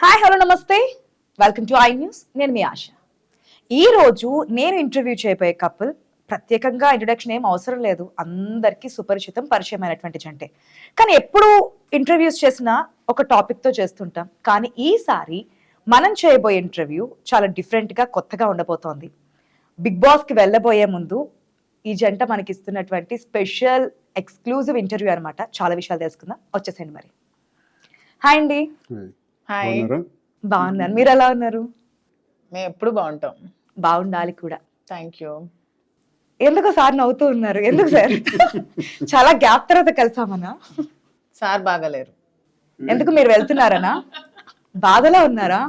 Hi hello నమస్తే, welcome to I news. నేను మీ ఆశ. ఈ రోజు నేను ఇంటర్వ్యూ చేయబోయే కపుల్ ప్రత్యేకంగా ఇంట్రొడక్షన్ ఏం అవసరం లేదు, అందరికీ సుపరిచితం పరిచయమైనటువంటి జంటే. కానీ ఎప్పుడు ఇంటర్వ్యూస్ చేసినా ఒక టాపిక్తో చేస్తుంటాం, కానీ ఈసారి మనం చేయబోయే ఇంటర్వ్యూ చాలా డిఫరెంట్గా కొత్తగా ఉండబోతోంది. బిగ్ బాస్కి వెళ్ళబోయే ముందు ఈ జంట మనకి ఇస్తున్నటువంటి స్పెషల్ ఎక్స్క్లూజివ్ ఇంటర్వ్యూ అనమాట. చాలా విషయాలు తెలుసుకుందాం, వచ్చేసేయండి మరి. హాయ్ అండి. హాయ్, బాగున్నాను, మీరు ఎలా ఉన్నారు? మేము ఎప్పుడు బాగుంటాం. బాగుండాలి కూడా. Thank you. ఎందుకు సార్ నవ్వుతూ ఉన్నారు, ఎందుకు సార్? చాలా గ్యాప్ తర్వాత కలిసామనా? సార్ బాగాలేరు. ఎందుకు మీరు వెళ్తున్నారనా? బాధలో ఉన్నారా?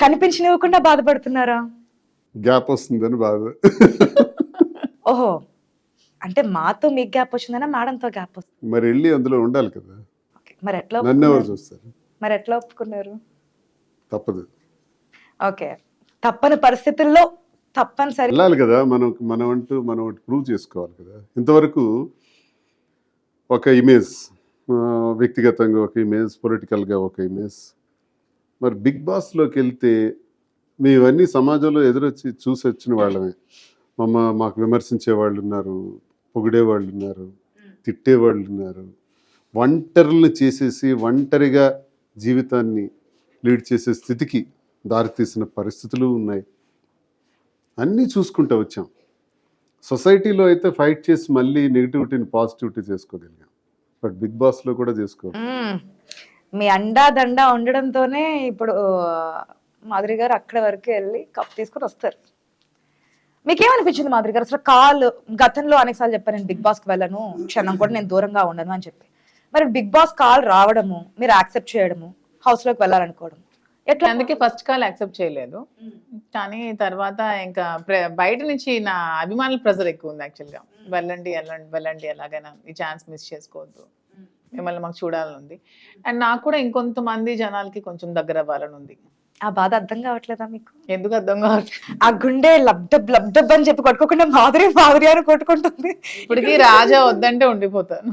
కనిపించనివ్వకుండా బాధపడుతున్నారా? గ్యాప్ వస్తుందని బాధ. ఓహో, అంటే మాతో మీకు గ్యాప్ వచ్చిందనా మేడంతో గ్యాప్ వస్తుంది? మరి వెళ్ళి అందులో ఉండాలి కదా. మరి ఎట్లా నన్ను ఎవరు ఒప్పుకున్నారు? చూస్తారు? మరి ఎట్లా ఒప్పుకున్నారు? తప్పదు, ఓకే, తప్పని పరిస్థితుల్లో తప్పనిసరి వెళ్ళాలి కదా. మనం ఒకటి ప్రూవ్ చేసుకోవాలి కదా. ఇంతవరకు ఒక ఇమేజ్, వ్యక్తిగతంగా ఒక ఇమేజ్, పొలిటికల్గా ఒక ఇమేజ్. మరి బిగ్ బాస్లోకి వెళ్తే మేమన్నీ సమాజంలో చూసి వచ్చిన వాళ్ళమే. మాకు విమర్శించే వాళ్ళు ఉన్నారు, పొగిడే వాళ్ళు ఉన్నారు, తిట్టేవాళ్ళు ఉన్నారు, ఒంటరులను చేసేసి ఒంటరిగా జీవితాన్ని లీడ్ చేసే స్థితికి దారితీసిన పరిస్థితులు ఉన్నాయి. అన్నీ చూసుకుంటూ వచ్చాం. సొసైటీలో అయితే ఫైట్ చేసి మళ్ళీ నెగిటివిటీని పాజిటివిటీ చేసుకోగలిగాం, బట్ బిగ్ బాస్లో కూడా చేసుకోవాలి. మీ అండా దండా ఉండడంతోనే ఇప్పుడు మాధురి గారు అక్కడి వరకు వెళ్ళి కప్ తీసుకుని వస్తారు. మీకేమనిపించింది మాధురి గారు? అసలు కాల్ గతంలో అనేకసార్లు చెప్పాను, నేను బిగ్ బాస్కి వెళ్ళను, క్షణం కూడా నేను దూరంగా ఉండను అని చెప్పి. మరి బిగ్ బాస్ కాల్ రావడము, మీరు యాక్సెప్ట్ చేయడము, హౌస్లోకి వెళ్ళాలనుకోవడం ఎట్లా? అందుకే ఫస్ట్ కాల్ యాక్సెప్ట్ చేయలేదు. కానీ తర్వాత ఇంకా బయట నుంచి నా అభిమానుల ప్రెజర్ ఎక్కువ ఉంది యాక్చువల్గా. వెళ్ళండి వెళ్ళండి వెళ్ళండి, ఎలాగైనా ఈ ఛాన్స్ మిస్ చేసుకోవద్దు, మిమ్మల్ని మాకు చూడాలని ఉంది. అండ్ నాకు కూడా ఇంకొంతమంది జనాలకి కొంచెం దగ్గర అవ్వాలని ఉంది. ఆ బాధ అర్థం కావట్లేదా మీకు? ఎందుకు అర్థం కావట్లేదు? ఆ గుండె లబ్డబ్ లబ్డబ్ అని చెప్పి కొట్టుకోకుండా మాధురి మాధురి అని కొట్టుకుంటుంది. ఇప్పటికీ రాజా వద్దంటే ఉండిపోతాను.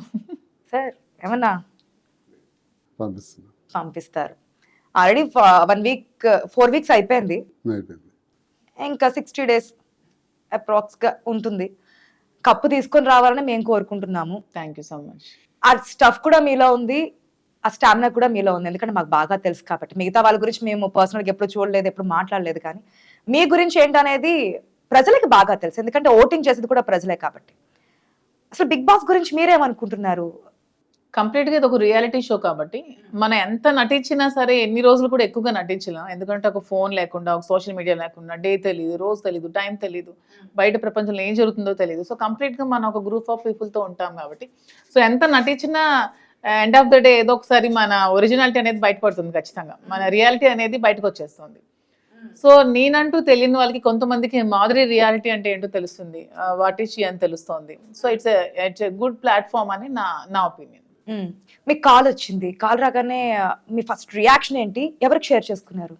సార్ ఏమన్నా పంపిస్తున్నాం, పంపిస్తారు. ఆల్రెడీ 1 వీక్ 4 వీక్స్ అయిపోయింది, అయిపోయింది. ఇంకా 60 days అప్రాక్స్గా ఉంటుంది. కప్పు తీసుకొని రావాలని మేము కోరుకుంటున్నాము. Thank you so much. ఆ స్టఫ్ కూడా మీలో ఉంది, ఆ స్టామినా కూడా మీలో ఉంది, ఎందుకంటే మాకు బాగా తెలుసు కాబట్టి. మిగతా వాళ్ళ గురించి మేము పర్సనల్గా ఎప్పుడు చూడలేదు, ఎప్పుడు మాట్లాడలేదు, కానీ మీ గురించి ఏంటనేది ప్రజలకి బాగా తెలుసు, ఎందుకంటే ఓటింగ్ చేసేది కూడా ప్రజలే కాబట్టి. అసలు బిగ్ బాస్ గురించి మీరేమనుకుంటున్నారు? కంప్లీట్గా ఇది ఒక రియాలిటీ షో కాబట్టి మనం ఎంత నటించినా సరే ఎన్ని రోజులు కూడా ఎక్కువగా నటించలేం. ఎందుకంటే ఒక ఫోన్ లేకుండా, ఒక సోషల్ మీడియా లేకుండా, డే తెలియదు, రోజు తెలియదు, టైం తెలియదు, బయట ప్రపంచంలో ఏం జరుగుతుందో తెలియదు. సో కంప్లీట్గా మనం ఒక గ్రూప్ ఆఫ్ పీపుల్తో ఉంటాం కాబట్టి సో ఎంత నటించినా ఎండ్ ఆఫ్ ద డే ఏదో ఒకసారి మన ఒరిజినాలిటీ అనేది బయటపడుతుంది ఖచ్చితంగా. మన రియాలిటీ అనేది బయటకు వచ్చేస్తుంది. సో నేనంటూ తెలియని వాళ్ళకి కొంతమందికి మాధురి రియాలిటీ అంటే ఏంటో తెలుస్తుంది, వాట్ ఈస్ షీ అని తెలుస్తుంది. So it's a good platform అని నా ఒపీనియన్. మీకు కాల్ వచ్చింది, కాల్ రాగానే మీ ఫస్ట్ రియాక్షన్ ఏంటి? ఎవరికి షేర్ చేసుకున్నారు?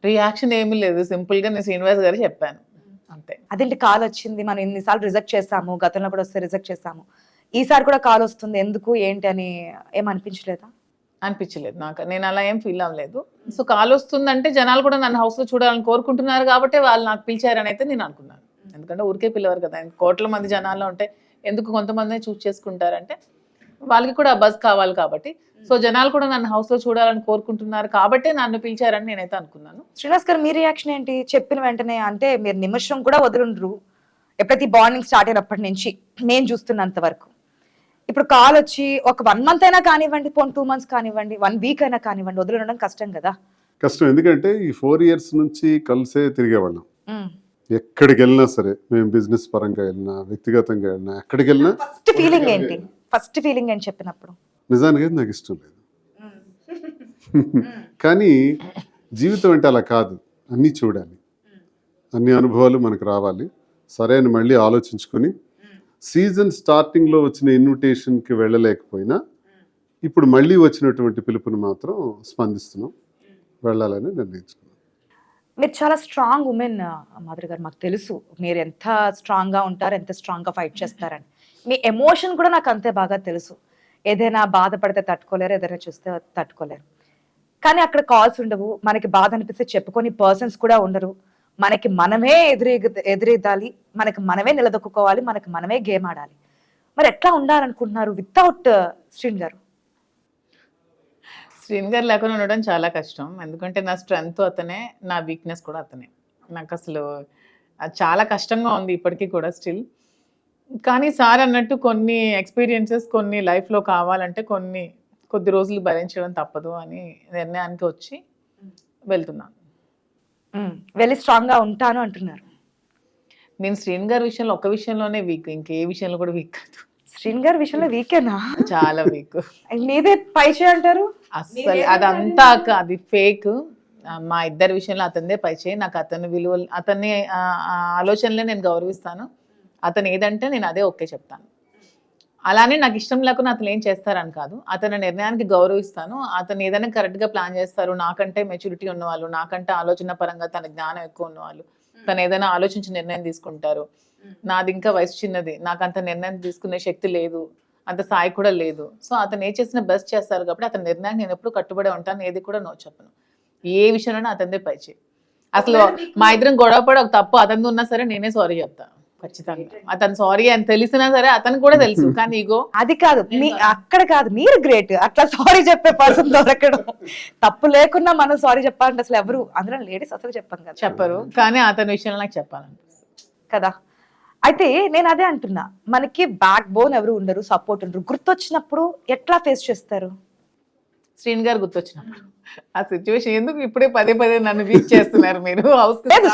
రియాక్షన్ ఏమీ లేదు, సింపుల్ గా నేను శ్రీనివాస్ గారు చెప్పాను అంతే. అదేంటి కాల్ వచ్చింది, మనం ఇన్నిసార్లు రిజెక్ట్ చేసాము, గతంలో కూడా వస్తే రిజెక్ట్ చేసాము, ఈసారి కూడా కాల్ వస్తుంది, ఎందుకు ఏంటి అని ఏమనిపించలేదా? అనిపించలేదు నాకు, నేను అలా ఏం ఫీల్ అవ్వలేదు. సో కాల్ వస్తుందంటే జనాలు కూడా నన్ను హౌస్ లో చూడాలని కోరుకుంటున్నారు కాబట్టి వాళ్ళు నాకు పిలిచారని అయితే నేను అనుకున్నాను. ఎందుకంటే ఊరికే పిలవరు కదా, కోట్ల మంది జనాల్లో ఉంటే ఎందుకు కొంతమంది చూస్ చేసుకుంటారంటే వాళ్ళకి కూడా బజ్ కావాలి కాబట్టి. సో జనాలు కూడా నన్ను హౌస్ లో చూడాలని కోరుకుంటున్నారు కాబట్టి నన్ను పిలిచారని నేనైతే అనుకున్నాను. శ్రీనివాస్ గారు, మీ రియాక్షన్ ఏంటి చెప్పిన వెంటనే? అంటే మీరు నిమిషం కూడా వదులుండ్రు, ఎప్పుడైతే బాండింగ్ స్టార్ట్ అయినప్పటి నుంచి నేను చూస్తున్నంత వరకు. ఇప్పుడు కాల్ వచ్చి ఒక 1 month అయినా కానివ్వండి, 2 months కానివ్వండి, 1 week అయినా కానివ్వండి, వదులుండడం కష్టం కదా. కష్టం, ఎందుకంటే ఈ 4 years నుంచి కలిసే తిరిగేవాళ్ళం. ఎక్కడికి వెళ్ళినా సరే, మేము బిజినెస్ పరంగా వెళ్ళినా, వ్యక్తిగతంగా వెళ్ళినా, ఎక్కడికి వెళ్ళినా ఫస్ట్ ఫీలింగ్ ఏంటి? ఫస్ట్ ఫీలింగ్ ఏంటి చెప్పినప్పుడు? నిజానికి నాకు ఇష్టం లేదు. కానీ జీవితం అంటే అలా కాదు, అన్నీ చూడాలి, అన్ని అనుభవాలు మనకు రావాలి. సరే అని మళ్ళీ ఆలోచించుకొని సీజన్ స్టార్టింగ్లో వచ్చిన ఇన్విటేషన్కి వెళ్ళలేకపోయినా ఇప్పుడు మళ్ళీ వచ్చినటువంటి పిలుపుని మాత్రం స్పందిస్తున్నాం, వెళ్ళాలని నిర్ణయించుకున్నాం. మీరు చాలా స్ట్రాంగ్ ఉమెన్ మాధురి గారు, మాకు తెలుసు మీరు ఎంత స్ట్రాంగ్గా ఉంటారు, ఎంత స్ట్రాంగ్గా ఫైట్ చేస్తారని. మీ ఎమోషన్ కూడా నాకు అంతే బాగా తెలుసు. ఏదైనా బాధపడితే తట్టుకోలేరు, ఏదైనా చూస్తే తట్టుకోలేరు. కానీ అక్కడ కాల్స్ ఉండవు, మనకి బాధ అనిపిస్తే చెప్పుకొని పర్సన్స్ కూడా ఉండరు, మనకి మనమే ఎదురెదాలి, మనకి మనమే నిలదొక్కుకోవాలి, మనకి మనమే గేమ్ ఆడాలి. మరి ఎట్లా ఉండాలనుకుంటున్నారు వితౌట్ శ్రీన్ గారు? శ్రీన్ గారు లేకుండా ఉండడం చాలా కష్టం, ఎందుకంటే నా స్ట్రెంగ్త్ అతనే, నా వీక్నెస్ కూడా అతనే. నాకు అసలు అది చాలా కష్టంగా ఉంది ఇప్పటికీ కూడా స్టిల్. కానీ సార్ అన్నట్టు కొన్ని ఎక్స్పీరియన్సెస్ కొన్ని లైఫ్లో కావాలంటే కొద్ది రోజులు భరించడం తప్పదు అని నిర్ణయానికి వచ్చి వెళ్తున్నాను. వెళ్ళి స్ట్రాంగ్ గా ఉంటాను అంటున్నారు. నేను శ్రీన్ గారి విషయంలో ఒక విషయంలోనే వీక్, ఇంకే విషయంలో కూడా వీక్ కాదు. శ్రీన్ గారి విషయంలో వీకేనా? చాలా వీక్. మీదే పై చేయి అంటారు. అస్సలు అదంతా అది ఫేక్. మా ఇద్దరి విషయంలో అతనిదే పై చేయి. నాకు అతని విలువలు, అతన్ని ఆలోచనలే నేను గౌరవిస్తాను. అతను ఏదంటే నేను అదే ఓకే చెప్తాను. అలానే నాకు ఇష్టం లేకుండా అతను ఏం చేస్తారని కాదు, అతని నిర్ణయానికి గౌరవిస్తాను. అతను ఏదైనా కరెక్ట్గా ప్లాన్ చేస్తారు, నాకంటే మెచ్యూరిటీ ఉన్నవాళ్ళు, నాకంటే ఆలోచన పరంగా తన జ్ఞానం ఎక్కువ ఉన్నవాళ్ళు, తను ఏదైనా ఆలోచించి నిర్ణయం తీసుకుంటారు. నాది ఇంకా వయసు చిన్నది, నాకు అంత నిర్ణయం తీసుకునే శక్తి లేదు, అంత స్థాయి కూడా లేదు. సో అతను ఏ చేసిన బెస్ట్ చేస్తారు కాబట్టి అతని నిర్ణయాన్ని నేను ఎప్పుడు కట్టుబడి ఉంటాను, ఏది కూడా నో చెప్పను. ఏ విషయంలోనే అతనిదే పైచే. అసలు మా ఇద్దరం గొడవపడి ఒక తప్పు అతనిది ఉన్నా సరే నేనే సారీ చెప్తాను ఖచ్చితంగా. అతను సారీ అని తెలిసినా సరే అతను కూడా తెలుసు, కానీ ఇగో అది కాదు, అక్కడ కాదు, మీరు గ్రేట్. అట్లా సారీ చెప్పే పర్సన్ దొరకడం. తప్పు లేకున్నా మనం సారీ చెప్పాలంటే అసలు ఎవరు, అందులో లేడీస్ అసలు చెప్పాను కదా, చెప్పరు. కానీ అతని విషయంలో నాకు చెప్పాలనిపిస్తుంది కదా. అయితే నేను అదే అంటున్నా, మనకి బ్యాక్ బోన్ ఎవరు ఉండరు, సపోర్ట్ ఉండరు. గుర్తొచ్చినప్పుడు ఎట్లా ఫేస్ చేస్తారు? శ్రీన్ గారు గుర్తొచ్చినప్పుడు ఆ సిచ్యువేషన్ ఎందుకు ఇప్పుడే పదే నన్ను వీక్ చేస్తున్నారు మీరు?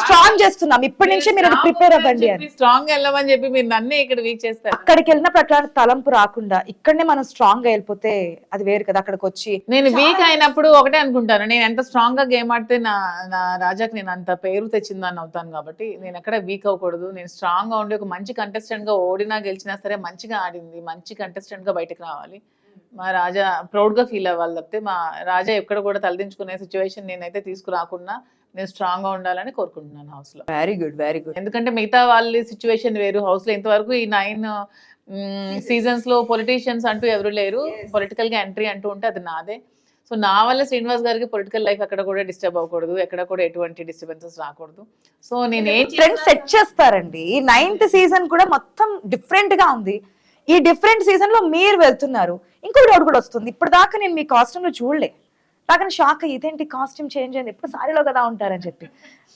స్ట్రాంగ్ చేస్తున్నాం ఇప్పటి నుంచి, మీరు ప్రిపేర్ అవ్వండి అని. స్ట్రాంగ్ వెళ్ళమని చెప్పి మీరు నన్నే ఇక్కడ వీక్ చేస్తారు. అక్కడికి వెళ్ళినప్పుడు అట్లా తలంపు రాకుండా ఇక్కడనే మనం స్ట్రాంగ్ గా వెళ్ళిపోతే అది వేరు కదా. అక్కడికి వచ్చి నేను వీక్ అయినప్పుడు ఒకటే అనుకుంటాను, నేను ఎంత స్ట్రాంగ్ గా గేమ్ ఆడితే నా రాజాకి నేను అంత పేరు తెచ్చిందని అవుతాను. కాబట్టి నేను ఎక్కడ వీక్ అవ్వకూడదు. నేను స్ట్రాంగ్ గా ఉండి ఒక మంచి కంటెస్టెంట్ గా ఓడినా గెలిచినా సరే మంచిగా ఆడింది, మంచి కంటెస్టెంట్ గా బయటకు రావాలి, మా రాజా ప్రౌడ్ గా ఫీల్ అవ్వాలి. తప్పితే మా రాజా ఎక్కడ కూడా తలదించుకునే సిచ్యువేషన్ నేనైతే తీసుకురాకుండా నేను స్ట్రాంగ్ గా ఉండాలని కోరుకుంటున్నాను హౌస్ లో. Very good, very good. ఎందుకంటే మిగతా వాళ్ళ సిచ్యువేషన్ వేరు. హౌస్ లో ఇంతవరకు ఈ 9 సీజన్స్ లో పొలిటీషియన్స్ అంటూ ఎవరు లేరు. పొలిటికల్ గా ఎంట్రీ అంటూ ఉంటే అది నాదే. సో నా వల్ల శ్రీనివాస్ గారికి పొలిటికల్ లైఫ్ ఎక్కడ కూడా డిస్టర్బ్ అవ్వకూడదు, ఎక్కడ కూడా ఎటువంటి డిస్టర్బెన్సెస్ రాకూడదు. సో నేను ట్రెండ్ సెట్ చేస్తారండి. 9th సీజన్ కూడా మొత్తం డిఫరెంట్ గా ఉంది. ఈ డిఫరెంట్ సీజన్ లో మీరు వెళ్తున్నారు, ఇంకో డౌట్ కూడా వస్తుంది. ఇప్పుడు దాకా నేను మీ కాస్ట్యూమ్ లో చూడలే, దాకా షాక్ ఇదేంటి కాస్ట్యూమ్ చేంజ్ అయింది, ఎప్పుడు సారీలో కదా ఉంటారని చెప్పి.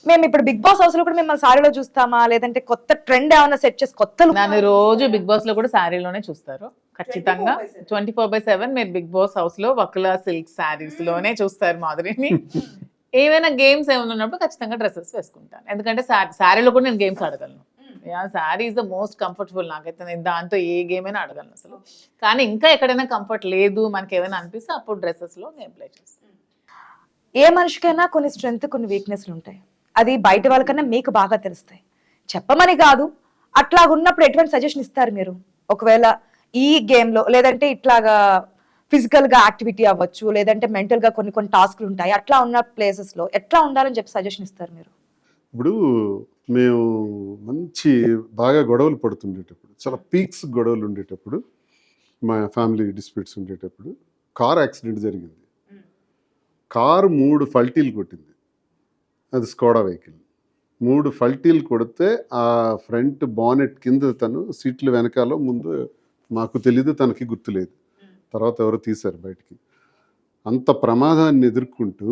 మేము ఇప్పుడు బిగ్ బాస్ హౌస్ లో కూడా మిమ్మల్ని సారీలో చూస్తామా, లేదంటే కొత్త ట్రెండ్ ఏమైనా సెట్ చేసి కొత్త నన్ను రోజు బిగ్ బాస్ లో కూడా శారీలోనే చూస్తారు ఖచ్చితంగా. 24/7 మీరు బిగ్ బాస్ హౌస్ లో వక్లా సిల్క్ శారీస్ లోనే చూస్తారు మాధురిని. ఏమైనా గేమ్స్ ఏమైనా ఉన్నప్పుడు ఖచ్చితంగా డ్రెస్సెస్ వేసుకుంటాను, ఎందుకంటే శారీలో కూడా నేను గేమ్స్ ఆడగలను. Sari is the most comfortable. నాకైతే నేను దాంతో ఏ గేమ్ అయినా ఆడగలను అసలు. కానీ ఇంకా ఎక్కడైనా కంఫర్ట్ లేదు మనకి ఏమైనా అనిపిస్తే అప్పుడు డ్రెస్సెస్ లో నేను ప్లే చేస్తాను. ఏ మనిషికైనా కొన్ని స్ట్రెంగ్త్ కొన్ని వీక్నెస్లు ఉంటాయి, అది బయట వాళ్ళకన్నా మీకు బాగా తెలుస్తాయి. చెప్పమని కాదు, అట్లా ఉన్నప్పుడు ఎటువంటి సజెషన్ ఇస్తారు మీరు? ఒకవేళ ఈ గేమ్ లో లేదంటే ఇట్లాగా ఫిజికల్ గా యాక్టివిటీ అవ్వచ్చు, లేదంటే మెంటల్ గా కొన్ని టాస్క్లు ఉంటాయి, అట్లా ఉన్న ప్లేసెస్ లో ఎట్లా ఉండాలని చెప్పి సజెషన్ ఇస్తారు మీరు? ఇప్పుడు మేము మంచి బాగా గొడవలు పడుతుండేటప్పుడు, చాలా పీక్స్ గొడవలు ఉండేటప్పుడు, మా ఫ్యామిలీ డిస్ప్యూట్స్ ఉండేటప్పుడు కార్ యాక్సిడెంట్ జరిగింది. కారు 3 ఫల్టీలు కొట్టింది. అది స్కోడా వెహికల్. 3 ఫల్టీలు కొడితే ఆ ఫ్రంట్ బానెట్ కింద తను సీట్లు వెనకాల ముందు మాకు తెలీదు, తనకి గుర్తులేదు. తర్వాత ఎవరో తీశారు బయటికి. అంత ప్రమాదాన్ని ఎదుర్కొంటూ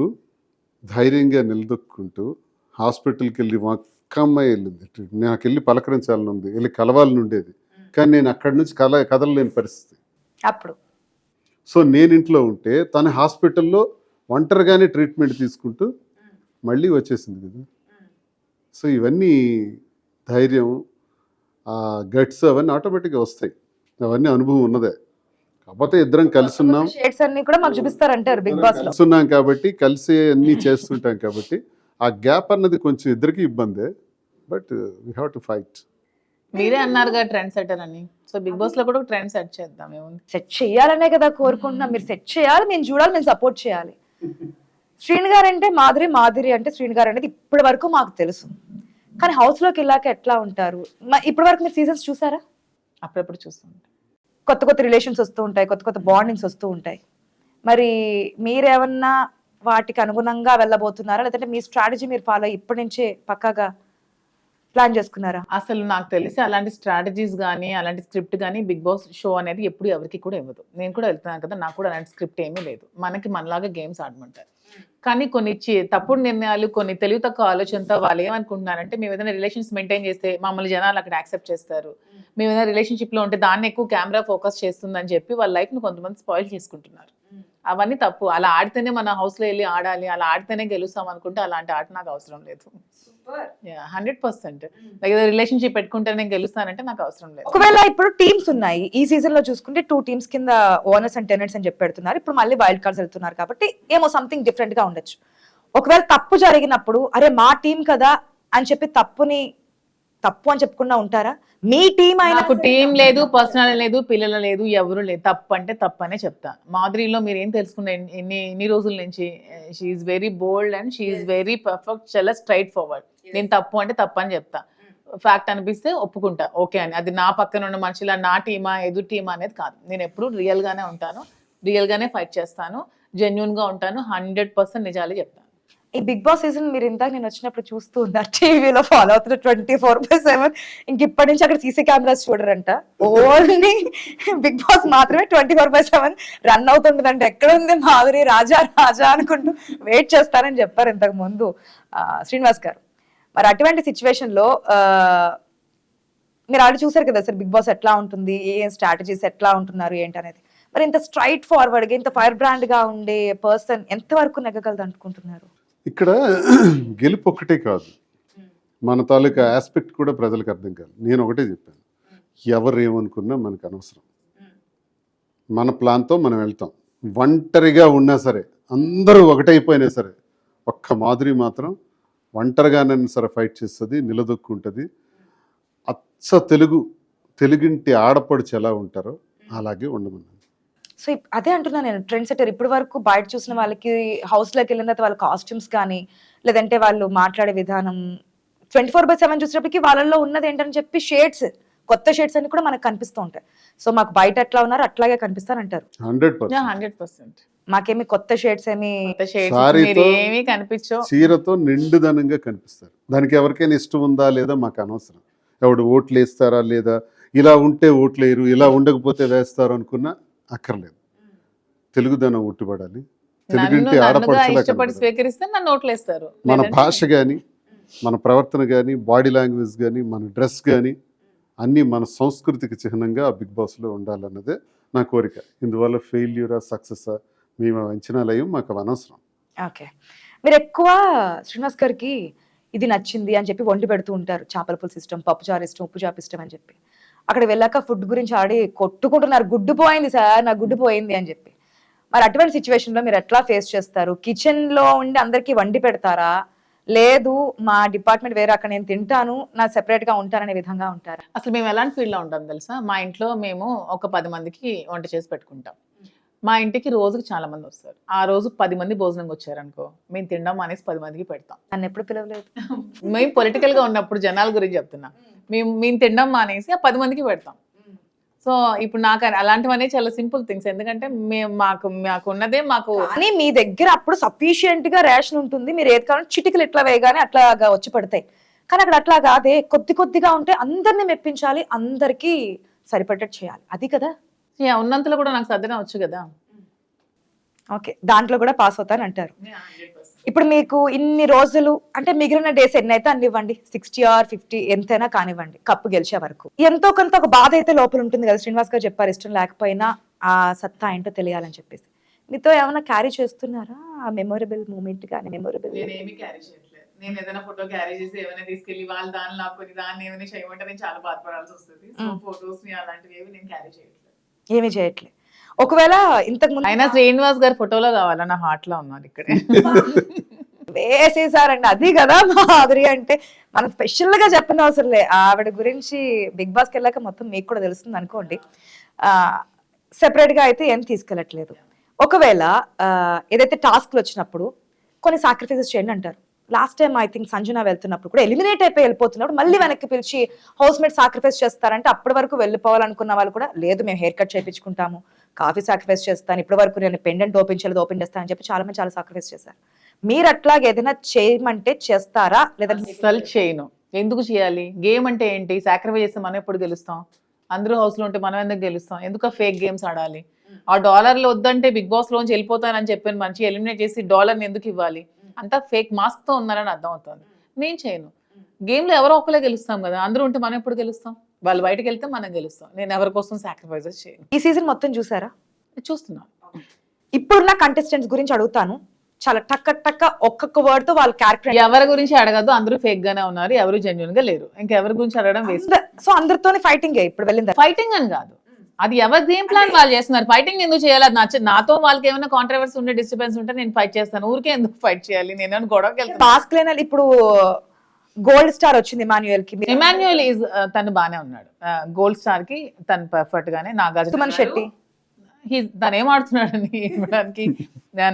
ధైర్యంగా నిలదొక్కుంటూ హాస్పిటల్కి వెళ్ళి మా అక్క అమ్మాయి వెళ్ళింది. నాకు వెళ్ళి పలకరించాలని ఉంది, వెళ్ళి కలవాలని ఉండేది, కానీ నేను అక్కడి నుంచి కదలలేని పరిస్థితి అప్పుడు. సో నేను ఇంట్లో ఉంటే తన హాస్పిటల్లో ఒంటరిగానే ట్రీట్మెంట్ తీసుకుంటూ మళ్ళీ వచ్చేసింది కదా. సో ఇవన్నీ ధైర్యం, గట్స్ అవన్నీ ఆటోమేటిక్గా వస్తాయి. అవన్నీ అనుభవం ఉన్నదే. కాకపోతే ఇద్దరం కలిసి ఉన్నాం, షేడ్స్ అన్ని కూడా మాకు చూపిస్తారంటారు బిగ్ బాస్ లో. కలిసి ఉన్నాం కాబట్టి, కలిసి అన్నీ చేస్తుంటాం కాబట్టి ఆ గ్యాప్ అన్నది కొంచెం ఇద్దరికి ఇబ్బందే. But we have to fight. మీరే అన్నారుగా ట్రెండ్ సెటర్ అని, సో బిగ్ బాస్ లో కూడా ట్రెండ్ సెట్ చేద్దాం. ఏముంది, సెట్ చేయాలనే కదా కోరుకుంటున్నాం. మీరు సెట్ చేయాలి, మేము చూడాలి, మేము సపోర్ట్ చేయాలి. శ్రీన్ గారు అంటే మాధురి, మాధురి అంటే శ్రీన్ గారు అనేది ఇప్పటి వరకు మాకు తెలుసు. కానీ హౌస్ లోకి వెళ్ళాక ఎట్లా ఉంటారు? ఇప్పటి వరకు మీరు సీజన్స్ చూసారా? అప్పుడప్పుడు చూస్తుంటాం. కొత్త రిలేషన్స్ వస్తూ ఉంటాయి, కొత్త బాండింగ్స్ వస్తూ ఉంటాయి. మరి మీరేమన్నా వాటికి అనుగుణంగా వెళ్ళబోతున్నారా, లేదంటే మీ స్ట్రాటజీ మీరు ఫాలో ఇప్పటి నుంచే పక్కాగా ప్లాన్ చేసుకున్నారా? అసలు నాకు తెలిసి అలాంటి స్ట్రాటజీస్ కానీ అలాంటి స్క్రిప్ట్ కానీ బిగ్ బాస్ షో అనేది ఎప్పుడు ఎవరికి కూడా ఇవ్వదు. నేను కూడా వెళ్తున్నాను కదా, నాకు కూడా అలాంటి స్క్రిప్ట్ ఏమీ లేదు. మనకి మనలాగా గేమ్స్ ఆడమంటారు. కానీ కొన్ని తప్పుడు నిర్ణయాలు, కొన్ని తెలివి తక్కువ ఆలోచనతో వాళ్ళు ఏమనుకుంటున్నారంటే మేము ఏదైనా రిలేషన్స్ మెయింటైన్ చేస్తే మమ్మల్ని జనాలు అక్కడ యాక్సెప్ట్ చేస్తారు, మేము ఏదైనా రిలేషన్షిప్లో ఉంటే దాన్ని ఎక్కువ కెమెరా ఫోకస్ చేస్తుందని చెప్పి వాళ్ళ లైఫ్ని కొంతమంది స్పాయిల్ చేసుకుంటున్నారు. అవన్నీ తప్పు. అలా ఆడితేనే మన హౌస్లో వెళ్ళి ఆడాలి, అలా ఆడితేనే గెలుస్తాం అనుకుంటే అలాంటి ఆట నాకు అవసరం లేదు. 100% ఏదో రిలేషన్షిప్ పెట్టుకుంటే నేను గెలుస్తానంటే నాకు అవసరం లేదు. ఒకవేళ ఇప్పుడు టీమ్స్ ఉన్నాయి, ఈ సీజన్ లో చూసుకుంటే 2 టీమ్స్ కింద ఓనర్స్ అండ్ టెనెంట్స్ అని చెప్పి పెడుతున్నారు. ఇప్పుడు మళ్ళీ వైల్డ్ కార్డ్స్ వెళ్తున్నారు కాబట్టి ఏమో సంథింగ్ డిఫరెంట్ గా ఉండొచ్చు. ఒకవేళ తప్పు జరిగినప్పుడు అరే మా టీం కదా అని చెప్పి తప్పు అని చెప్పకుండా ఉంటారా? మీ టీం అయినా నాకు టీం లేదు, పర్సనల్ లేదు, పిల్లలు లేదు, ఎవరు లేదు. తప్పు అంటే తప్పు అనే చెప్తా. మాధురిలో మీరు ఏం తెలుసుకున్న ఎన్ని రోజుల నుంచి she's very bold and she's very perfect, చాలా స్ట్రైట్ ఫార్వర్డ్. నేను తప్పు అంటే తప్పు అని చెప్తా. ఫ్యాక్ట్ అనిపిస్తే ఒప్పుకుంటా, ఓకే అని. అది నా పక్కన ఉన్న మనుషుల నా టీమా ఎదురు టీమా అనేది కాదు. నేను ఎప్పుడు రియల్ గానే ఉంటాను, రియల్ గానే ఫైట్ చేస్తాను, జెన్యున్ గా ఉంటాను, 100% నిజాలే చెప్తాను. ఈ బిగ్ బాస్ సీజన్ మీరు ఇందాక నేను వచ్చినప్పుడు చూస్తూ ఉన్నారు, టీవీలో ఫాలో అవుతున్న 24/7. ఇంక ఇప్పటి నుంచి అక్కడ సీసీ కెమెరాస్ చూడరంట, ఓన్లీ బిగ్ బాస్ మాత్రమే 24/7 రన్ అవుతుంటుందంట. ఎక్కడ ఉంది మాధురి రాజా రాజా అనుకుంటూ వెయిట్ చేస్తారని చెప్పారు ఇంతకు ముందు శ్రీనివాస్ గారు. మరి అటువంటి సిచ్యువేషన్ లో మీరు ఆడ చూసారు కదా సార్, బిగ్ బాస్ ఎట్లా ఉంటుంది, ఏ స్ట్రాటజీస్ ఎట్లా ఉంటున్నారు ఏంటి అనేది. మరి ఇంత స్ట్రైట్ ఫార్వర్డ్ గా, ఇంత ఫైర్ బ్రాండ్ గా ఉండే పర్సన్ ఎంత వరకు నెగ్గగలదు అనుకుంటున్నారు? ఇక్కడ గెలుపు ఒక్కటే కాదు, మన తాలూకా ఆస్పెక్ట్ కూడా ప్రజలకు అర్థం కాదు. నేను ఒకటే చెప్పాను, ఎవరు ఏమనుకున్నా మనకు అనవసరం. మన ప్లాన్తో మనం వెళ్తాం. ఒంటరిగా ఉన్నా సరే, అందరూ ఒకటైపోయినా సరే, ఒక్క మాధురి మాత్రం ఒంటరిగానైనా సరే ఫైట్ చేస్తుంది, నిలదొక్కుంటుంది. అచ్చ తెలుగింటి ఆడపడుచు ఎలా ఉంటారో అలాగే ఉండమన్నాను. సో అదే అంటున్నా నేను, ట్రెండ్ సెటర్. ఇప్పటి వరకు బయట చూసిన వాళ్ళకి హౌస్ లోకి వెళ్ళిన తర్వాత వాళ్ళ కాస్ట్యూమ్స్ కానీ, లేదంటే వాళ్ళు మాట్లాడే విధానం, 24/7 చూసినప్పటికీ వాళ్ళల్లో ఉన్నది ఏంటని చెప్పి షేడ్స్, కొత్త షేడ్స్ అన్ని కూడా మనకు కనిపిస్తూ ఉంటాయి. సో మాకు బయట ఎట్లా ఉన్నారో అట్లాగే కనిపిస్తారంటారు. 100%. మాకేమి కొత్త షేడ్స్ ఏమి ఏమీ కనిపించవు. చీరతో నిండుదనంగా కనిపిస్తారు. దానికి ఎవరికైనా ఇష్టం ఉందా లేదా మాకు అనవసరం. ఎవడు ఓట్లు వేస్తారా లేదా, ఇలా ఉంటే ఓట్లు వేయరు, ఇలా ఉండకపోతే వేస్తారు అనుకున్నా అక్కర్లేదు. తెలుగుదనం ఉట్టుబడాలి, తెలుగుంటి ఇష్టపడి స్వీకరిస్తే నన్ను ఓట్లేస్తారు. మన భాష కానీ, మన ప్రవర్తన కానీ, బాడీ లాంగ్వేజ్ కానీ, మన డ్రెస్ కానీ అన్నీ మన సంస్కృతికి చిహ్నంగా ఆ బిగ్ బాస్లో ఉండాలన్నదే నా కోరిక. ఇందువల్ల ఫెయిల్యూరా సక్సెసా మేము అంచనాలయం మాకు అనవసరం. ఓకే, మీరు ఎక్కువ శ్రీనివాస్ గారికి ఇది నచ్చింది అని చెప్పి వండి పెడుతూ ఉంటారు. చేపల పులుసు ఇష్టం, పప్పుచారు ఇష్టం, ఉప్పు చాపు ఇష్టం అని చెప్పి. అక్కడ వెళ్ళాక ఫుడ్ గురించి ఆడి కొట్టుకుంటున్నారు, గుడ్డు పోయింది సార్, నా గుడ్డు పోయింది అని చెప్పి. మరి అటువంటి సిచ్యువేషన్ లో మీరు ఎట్లా ఫేస్ చేస్తారు? కిచెన్ లో ఉండి అందరికి వండి పెడతారా, లేదు మా డిపార్ట్మెంట్ వేరే, అక్కడ నేను తింటాను, నా సెపరేట్ గా ఉంటాననే విధంగా ఉంటారా? అసలు మేము ఎలాంటి ఫీల్డ్ లో ఉంటాం తెలుసా? మా ఇంట్లో మేము ఒక 10 మందికి వంట చేసి పెట్టుకుంటాం. మా ఇంటికి రోజుకి చాలా మంది వస్తారు. ఆ రోజు 10 మంది భోజనంకి వచ్చారనుకో, మేము తినడం అనేసి 10 మందికి పెడతాం. నన్ను ఎప్పుడు పిలవలేదు. మేము పొలిటికల్ గా ఉన్నప్పుడు జనాల గురించి చెప్తున్నా, మేము తినడం మానేసి ఆ 10 మందికి పెడతాం. సో ఇప్పుడు నాకు అలాంటివన్నీ చాలా సింపుల్ థింగ్స్. ఎందుకంటే మాకు ఉన్నదే మాకు. కానీ మీ దగ్గర అప్పుడు సఫిషియెంట్ గా రేషన్ ఉంటుంది, మీరు ఏది కావాలంటే చిటికలు ఇట్లా వేయగానే అట్లాగా వచ్చి పడతాయి. కానీ అక్కడ అట్లా కాదే, కొద్దిగా ఉంటే అందరినీ మెప్పించాలి, అందరికీ సరిపడేట్టు చేయాలి, అది కదా. ఉన్నంతలో కూడా నాకు సర్దన వచ్చు కదా. ఓకే, దాంట్లో కూడా పాస్ అవుతాను అంటారు. ఇప్పుడు మీకు ఇన్ని రోజులు అంటే మిగిలిన డేస్ ఎన్ని అయితే అన్ని ఇవ్వండి, 60 or 50 ఎంతైనా కానివ్వండి, కప్పు గెలిచే వరకు ఎంతో కొంత ఒక బాధ అయితే లోపల ఉంటుంది కదా. శ్రీనివాస్ గారు చెప్పారు, ఇష్టం లేకపోయినా ఆ సత్తా ఏంటో తెలియాలని చెప్పేసి. మీతో ఏమైనా క్యారీ చేస్తున్నారా ఆ మెమొరబుల్ మూమెంట్ కానీ? మెమొరబుల్ నేనేమి క్యారీ చేయట్లేదు. నేను ఏదైనా ఫోటో క్యారీ చేసి ఏమైనా తీసుకెళ్లి వాళ్ళు దాన్ని లాక్కొని దాన్ని ఏమైనా చేయమంటే నేను చాలా బాధపడాల్సి వస్తుంది. సో ఫోటోస్ ని అలాంటివి ఏమి నేను క్యారీ చేయట్లేదు, ఏమి చేయట్లేదు. ఒకవేళ ఇంతకు ముందు అయినా శ్రీనివాస్ గారి ఫోటోలో కావాలా, నా హార్ట్ లో ఉన్నారు ఇక్కడే వేసేసారండి. అది కదా మాధురి అంటే, మనం స్పెషల్ గా చెప్పిన అవసరం లే. ఆవిడ గురించి బిగ్ బాస్కి వెళ్ళాక మొత్తం మీకు కూడా తెలుస్తుంది అనుకోండి. సెపరేట్ గా అయితే ఏం తీసుకెళ్ళట్లేదు. ఒకవేళ ఏదైతే టాస్క్లు వచ్చినప్పుడు కొన్ని సాక్రిఫైసెస్ చేయండి అంటారు. Last time I think Sanjana వెళ్తున్నప్పుడు కూడా ఎలిమినేట్ అయిపోయి వెళ్ళిపోతున్నప్పుడు మళ్ళీ వెనక్కి పిలిచి హౌస్ మేట్ సాక్రిఫైస్ చేస్తారంటే, అప్పటి వరకు వెళ్ళిపోవాలనుకున్న వాళ్ళు కూడా లేదు మేము హెయిర్ కట్ చేయించుకుంటాము, కాఫీ సాక్రిఫైస్ చేస్తాను, ఇప్పటి వరకు నేను పెండెంట్ ఓపెన్ చేయలేదు, ఓపెన్ చేస్తాను అని చెప్పి చాలా మంది చాలా సాక్రిఫైస్ చేశారు. మీరు అట్లాగే ఏదైనా చేయమంటే చేస్తారా లేదంటే అసలు చేయను. ఎందుకు చేయాలి? గేమ్ అంటే ఏంటి? సాక్రిఫైస్ చేస్తే మనం ఎప్పుడు గెలుస్తాం? అందరూ హౌస్ లో ఉంటే మనం ఎందుకు గెలుస్తాం? ఎందుకు ఫేక్ గేమ్స్ ఆడాలి? ఆ డాలర్లు వద్దంటే బిగ్ బాస్ లోంచి వెళ్ళిపోతానని చెప్పిన మంచి ఎలిమినేట్ చేసి డాలర్ని ఎందుకు ఇవ్వాలి? అంతా ఫేక్ మాస్క్ తో ఉన్నారని అర్థం అవుతుంది. నేను చేయను. గేమ్ లో ఎవరో ఒకరే గెలుస్తాం కదా, అందరూ ఉంటే మనం ఎప్పుడు గెలుస్తాం? వాళ్ళు బయటకు వెళ్తే మనం గెలుస్తాం. నేను ఎవరి కోసం సాక్రిఫైజెస్ చేయను. ఈ సీజన్ మొత్తం చూసారా? చూస్తున్నాను. ఇప్పుడున్న కంటెస్టెంట్స్ గురించి అడుగుతాను, చాలా టక్క ఒక్కొక్క వర్డ్ తో వాళ్ళ క్యారెక్టర్. ఎవరి గురించి అడగద్దు, అందరూ ఫేక్ గానే ఉన్నారు, ఎవరు జెన్యున్ గా లేరు. ఇంకెవరి గురించి అడగడం వేస్ట్. సో అందరితోనే ఫైటింగ్ ఇప్పుడు వెళ్ళింది. ఫైటింగ్ అని కాదు, అది ఎవరి గేమ్ ప్లాన్ వాళ్ళు చేస్తున్నారు. ఫైటింగ్ ఎందుకు చేయాలి? అది నాతో వాళ్ళకి ఏమైనా కాంట్రవర్సీ ఉంటే, డిస్టర్బెన్స్ ఉంటే నేను ఫైట్ చేస్తాను. ఊరికే ఎందుకు ఫైట్ చేయాలి? నేను గొడవకి వెళ్తాను. మాస్క్ లేన ఇప్పుడు గోల్డ్ స్టార్ వచ్చింది ఇమాన్యుయల్ కి. ఇమాన్యుయల్ తను బానే ఉన్నాడు. గోల్డ్ స్టార్ కి తను పర్ఫెక్ట్ గానే. నాగార్జున శెట్టి తను ఏం ఆడుతున్నాడని ఇవ్వడానికి.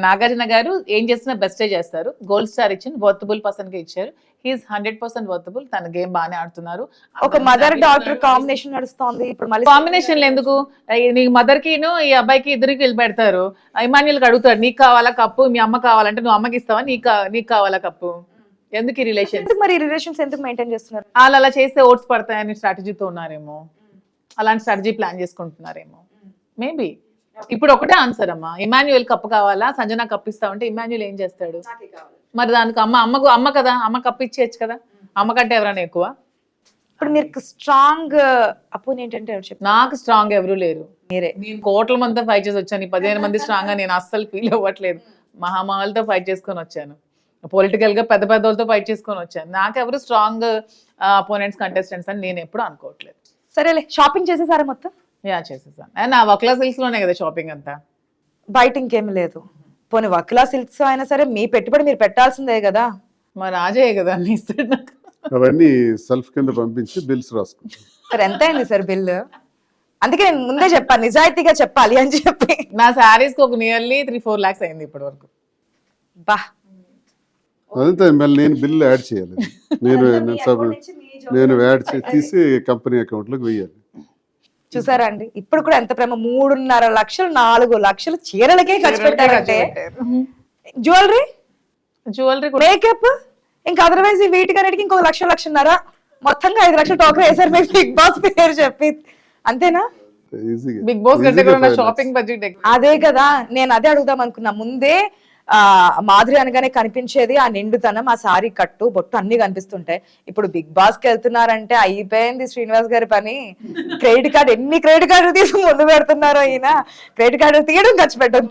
నాగార్జున గారు ఏం చేసినా బెస్టే చేస్తారు. గోల్డ్ స్టార్ ఇచ్చింది, వర్తబుల్ పర్సన్ కి ఇచ్చారు. He's 100% worthable. తన గేమ్ బానే ఆడుతున్నారు. ఒక మదర్ డాటర్ కాంబినేషన్ నడుస్తోంది ఇప్పుడు. మళ్ళీ కాంబినేషన్ ఎందుకు? నీ మదర్ కి ఈ అబ్బాయికి ఇద్దరికి వెళ్ళి పెడతారు. ఇమాన్యుల్ కి అడుగుతాడు, నీకు కావాలా కప్పు? మీ అమ్మ కావాలంటే నువ్వు అమ్మకి ఇస్తావా? నీకు కావాలా కప్పు? ఎందుకు ఈ రిలేషన్? మరి రిలేషన్స్ ఎందుకు మెయింటైన్ చేస్తున్నారు? వాళ్ళు అలా చేస్తే ఓట్స్ పడతాయని స్ట్రాటజీతో ఉన్నారేమో, అలాంటి స్ట్రాటజీ ప్లాన్ చేసుకుంటున్నారేమో మేబీ. ఇప్పుడు ఒకటే ఆన్సర్ అమ్మా, ఇమాన్యుయల్ కప్పు కావాలా, సంజన కప్పు ఇస్తావంటే ఇమాన్యుయల్ ఏం చేస్తాడు? మరి దానికి అమ్మ కదా, అమ్మ కప్పు ఇచ్చేయచ్చు కదా. అమ్మ కంటే ఎవరైనా ఎక్కువ? ఇప్పుడు మీరు స్ట్రాంగ్ అపోనెంట్ అంటే ఎవరు చెప్పు? నాకు స్ట్రాంగ్ ఎవరు లేరు. మీరే. నేను కోట్ల మందితో ఫైట్ చేసి వచ్చాను. 15 మంది స్ట్రాంగ్ గా నేను అస్సలు ఫీల్ అవ్వట్లేదు. మహామహల్తో ఫైట్ చేసుకొని వచ్చాను, పొలిటికల్ గా పెద్ద వాళ్ళతో ఫైట్ చేసుకొని వచ్చాను. నాకెవరు స్ట్రాంగ్ అపోనెంట్స్ కంటెస్టెంట్స్ అని నేను ఎప్పుడు అనుకోవట్లేదు. సరేలే, షాపింగ్ చేసేసారా మొత్తం? చేసేసాను. నా వక్లా సిల్క్స్ లోనే కదా షాపింగ్ అంతా, బయట ఇంకేమి లేదు. పోనీ వక్లా సిల్క్స్ అయినా సరే మీ పెట్టుబడి మీరు పెట్టాల్సిందే కదా. మరి రాజే కదా అన్ని ఇస్తాడు నాకు. అవన్నీ సెల్ఫ్ కింద పంపించి బిల్స్ రాసుకుంటాం. సార్ ఎంత అయింది సార్ బిల్లు? అందుకే నేను ముందే చెప్పాను, నిజాయితీగా చెప్పాలి అని చెప్పి. నా శారీస్ కి ఒక నియర్లీ 3-4 lakhs అయింది ఇప్పటి వరకు. బా, అదంతా మళ్ళీ నేను బిల్ యాడ్ చేయాలి. నేను యాడ్ తీసి కంపెనీ అకౌంట్లోకి వెయ్యాలి. చూసారా అండి, ఇప్పుడు కూడా ఎంత ప్రేమ. 3.5 లక్షలు 4 లక్షలు చీరలకే ఖర్చు పెట్టారంటే. జ్యువెలరీ మేకప్ ఇంకా అదర్వైజ్ వీటికన్నిటికి ఇంకొక 1-1.5 మొత్తంగా 5 లక్షలు టోకన్ వేసారు మీకు బిగ్ బాస్ పేరు చెప్పి. అంతేనా? బిగ్ బాస్ షాపింగ్ బడ్జెట్ అదే కదా, నేను అదే అడుగుదాం అనుకున్నా. ముందే మాధురి అనగానే కనిపించేది ఆ నిండుతనం, ఆ సారీ కట్టు బొట్టు అన్ని కనిపిస్తుంటాయి. ఇప్పుడు బిగ్ బాస్ కి వెళ్తున్నారంటే అయిపోయింది శ్రీనివాస్ గారి పని. క్రెడిట్ కార్డు ఎన్ని క్రెడిట్ కార్డు తీసి ముందు పెడుతున్నారో ఈయన. క్రెడిట్ కార్డు తీయడం ఖర్చు పెట్టడం.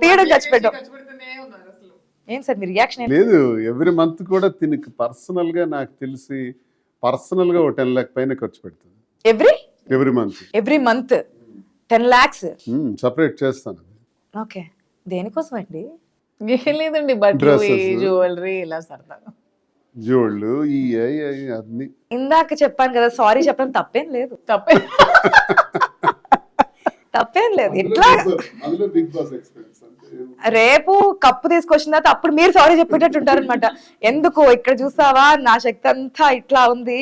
ఏం సార్ మీ రియాక్షన్? లేదు, ఎవ్రీ మంత్ కూడా తినకి పర్సనల్ గా నాకు తెలిసి పర్సనల్ గా 10 lakh పైన ఖర్చు పెడుతుంది ఎవ్రీ మంత్ 10 lakhs సపరేట్ చేస్తాను. ఓకే, దేనికోసం అండి? ఏం లేదండి, బట్టలు, జ్యువెలరీ, ఇలా సరదాగా జ్యువెలరీ అన్ని. ఇందాక చెప్పాను కదా, సారీ చెప్పడం తప్పేం లేదు. తప్పేం లేదు. ఇట్లా రేపు కప్పు తీసుకొచ్చిన తర్వాత అప్పుడు మీరు సారీ చెప్పేటట్టు ఉంటారనమాట. ఎందుకు ఇక్కడ చూసావా నా శక్తి అంతా ఇట్లా ఉంది,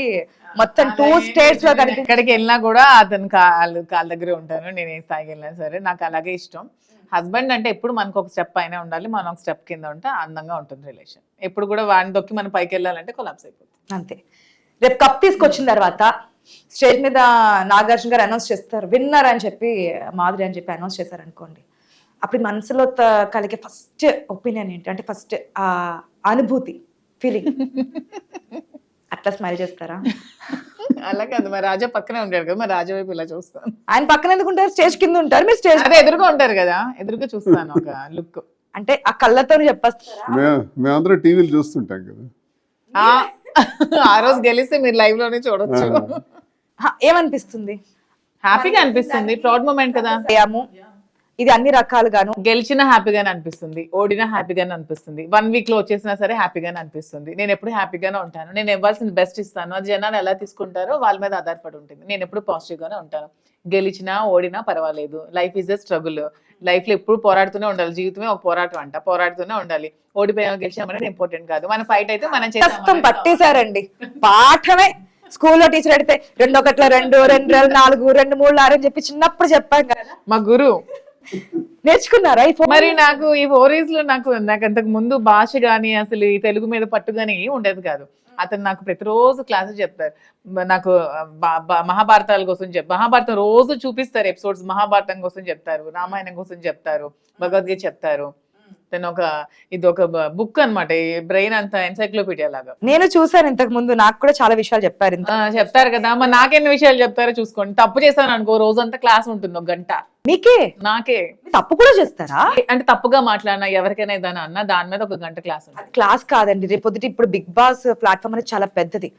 మొత్తం 2 states లో కనిపి. ఎక్కడికి వెళ్ళినా కూడా అతను కాళ్ళ దగ్గరే ఉంటాను. నేను ఏ స్థాయికి వెళ్ళినా సరే నాకు అలాగే ఇష్టం. హస్బెండ్ అంటే ఎప్పుడు మనకు ఒక స్టెప్ పైన ఉండాలి, మనం ఒక స్టెప్ కింద ఉంటే అందంగా ఉంటుంది రిలేషన్. ఎప్పుడు కూడా వాడిని దొక్కి మనం పైకి వెళ్ళాలంటే కొలాప్స్ అయిపోతుంది. అంతే. రేపు కప్ తీసుకొచ్చిన తర్వాత స్టేజ్ మీద నాగార్జున గారు అనౌన్స్ చేస్తారు విన్నర్ అని చెప్పి, మాధురి అని చెప్పి అనౌన్స్ చేశారు అనుకోండి. అప్పుడు మనసులో కలిగే ఫస్ట్ ఒపీనియన్ ఏంటి? అంటే ఫస్ట్ ఆ అనుభూతి, ఫీలింగ్ అట్లా స్మైల్ చేస్తారా? అలా కాదు, మరి రాజా పక్కనే ఉంటాడు కదా, మరి రాజా వైపు ఇలా చూస్తాను. ఆయన పక్కన ఎందుకు ఉంటారు? స్టేజ్ కింద ఉంటారు, మీరు స్టేజ్ అదే ఎదురుగా ఉంటారు కదా, ఎదురుగా చూస్తాను ఒక లుక్. అంటే ఆ కళ్ళతో చెప్పేస్తారా? మేమందరం టీవీలు చూస్తుంటాం కదా. ఆ రోజు గెలిస్తే మీరు లైవ్ లోనే చూడొచ్చు. ఏమనిపిస్తుంది? హ్యాపీగా అనిపిస్తుంది, ప్రౌడ్ మూమెంట్ కదా. ఇది అన్ని రకాలుగాను. గెలిచినా హ్యాపీగానే అనిపిస్తుంది, ఓడినా హ్యాపీగానే అనిపిస్తుంది, 1 week లో వచ్చేసినా సరే హ్యాపీగానే అనిపిస్తుంది. నేను ఎప్పుడు హ్యాపీగానే ఉంటాను, నేను ఇవ్వాల్సిన బెస్ట్ ఇస్తాను. అది జనాలు ఎలా తీసుకుంటారో వాళ్ళ మీద ఆధారపడి ఉంటుంది. నేను ఎప్పుడు పాజిటివ్ గానే ఉంటాను. గెలిచినా ఓడినా పర్వాలేదు, life is a struggle. Life లో ఎప్పుడు పోరాడుతూనే ఉండాలి, జీవితమే ఒక పోరాటం అంట, పోరాడుతూనే ఉండాలి. ఓడిపోయామో గెలిచామనేది ఇంపార్టెంట్ కాదు, మన ఫైట్ అయితే మనం చేస్తాం. పట్టేశారండి పాఠమే. స్కూల్లో టీచర్ అడిగితే 2 1 2 2 2 4 2 3 6 అని చెప్పి చిన్నప్పుడు చెప్పాం కదా. మా గురు నేర్చుకున్నారా ఈ ఫోన్? మరి నాకు ఈ 4 years లో నాకు అంతకు ముందు భాష గానీ అసలు ఈ తెలుగు మీద పట్టు గానీ ఏం ఉండేది కాదు. అతను నాకు ప్రతిరోజు క్లాసెస్ చెప్తారు. నాకు మహాభారతాల కోసం మహాభారతం రోజు చూపిస్తారు ఎపిసోడ్స్, మహాభారతం కోసం చెప్తారు, రామాయణం కోసం చెప్తారు, భగవద్గీత చెప్తారు. ఇది ఒక బుక్ అన్నమాట, ఈ బ్రెయిన్ అంతా ఎన్సైక్లోపీడియా లాగా. నేను చూసాను ఇంతకు ముందు, నాకు కూడా చాలా విషయాలు చెప్పారు ఇంత. చెప్తారు కదా, మరి నాకెన్ని విషయాలు చెప్తారో చూసుకోండి. తప్పు చేశాను అనుకో, రోజంతా క్లాస్ ఉంటుంది 1 గంట మీకే నాకే. తప్పు కూడా చేస్తారా? అంటే తప్పుగా మాట్లాడినా ఎవరికైనా ఏదైనా అన్నా దాని మీద 1 గంట క్లాస్ ఉంటుంది. క్లాస్ కాదండి, రేపొద్దుటి ఇప్పుడు బిగ్ బాస్ ప్లాట్ఫామ్ అనేది చాలా పెద్దది.